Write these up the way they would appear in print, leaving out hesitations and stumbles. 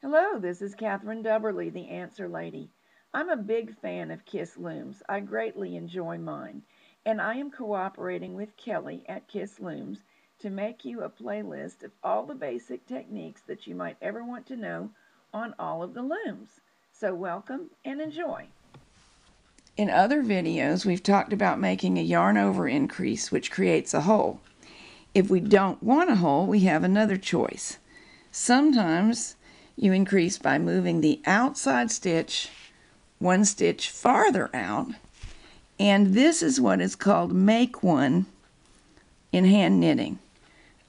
Hello, this is Catherine Dubberly, the Answer Lady. I'm a big fan of Kiss Looms. I greatly enjoy mine, and I am cooperating with Kelly at Kiss Looms to make you a playlist of all the basic techniques that you might ever want to know on all of the looms. So welcome and enjoy. In other videos, we've talked about making a yarn over increase, which creates a hole. If we don't want a hole, we have another choice. Sometimes you increase by moving the outside stitch one stitch farther out, and this is what is called make one in hand knitting.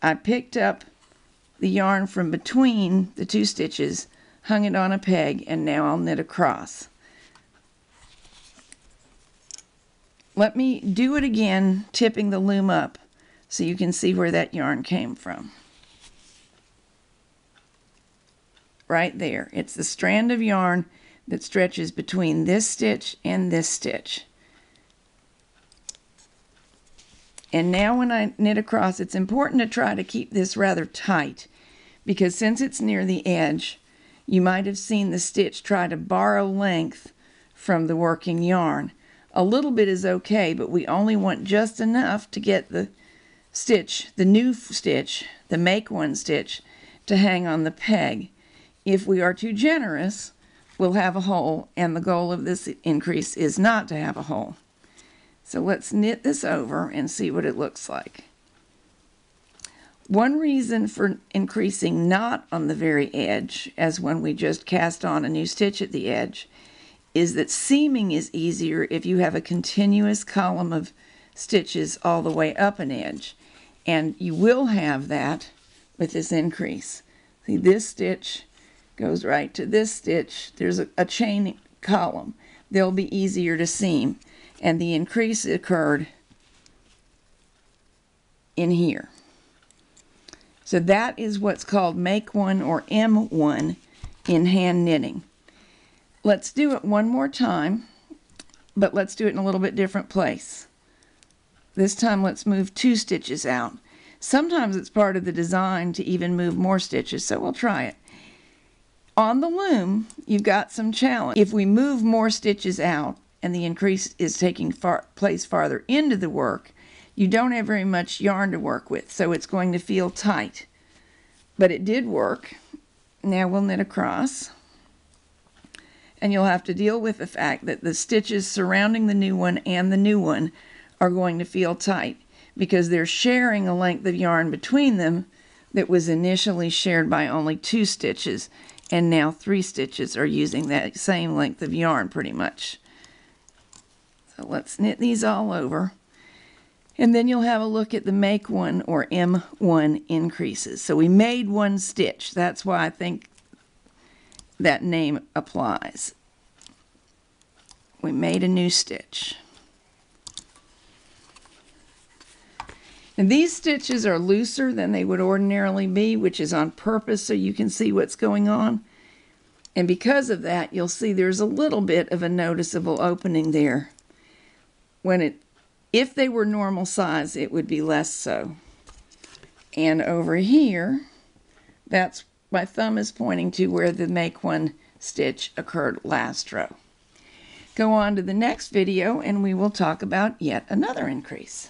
I picked up the yarn from between the two stitches, hung it on a peg, and now I'll knit across. Let me do it again, tipping the loom up so you can see where that yarn came from. Right there. It's the strand of yarn that stretches between this stitch and this stitch. And now when I knit across, it's important to try to keep this rather tight, because since it's near the edge, you might have seen the stitch try to borrow length from the working yarn. A little bit is okay, but we only want just enough to get the stitch, the new stitch, the make one stitch, to hang on the peg. If we are too generous, we'll have a hole, and the goal of this increase is not to have a hole. So let's knit this over and see what it looks like. One reason for increasing not on the very edge, as when we just cast on a new stitch at the edge, is that seaming is easier if you have a continuous column of stitches all the way up an edge. And you will have that with this increase. See, this stitch goes right to this stitch. There's a chain column. They'll be easier to seam, and the increase occurred in here. So that is what's called make one or M1 in hand knitting. Let's do it one more time, but let's do it in a little bit different place. This time let's move 2 stitches out. Sometimes it's part of the design to even move more stitches, so we'll try it. On the loom, you've got some challenge. If we move more stitches out and the increase is taking place farther into the work, you don't have very much yarn to work with, so it's going to feel tight. But it did work. Now we'll knit across. And you'll have to deal with the fact that the stitches surrounding the new one and the new one are going to feel tight, because they're sharing a length of yarn between them that was initially shared by only 2 stitches. And now 3 stitches are using that same length of yarn pretty much. So let's knit these all over. And then you'll have a look at the make one or M1 increases. So we made 1 stitch. That's why I think that name applies. We made a new stitch. And these stitches are looser than they would ordinarily be, which is on purpose so you can see what's going on. And because of that, you'll see there's a little bit of a noticeable opening there. If they were normal size, it would be less so. And over here, that's my thumb is pointing to where the make one stitch occurred last row. Go on to the next video and we will talk about yet another increase.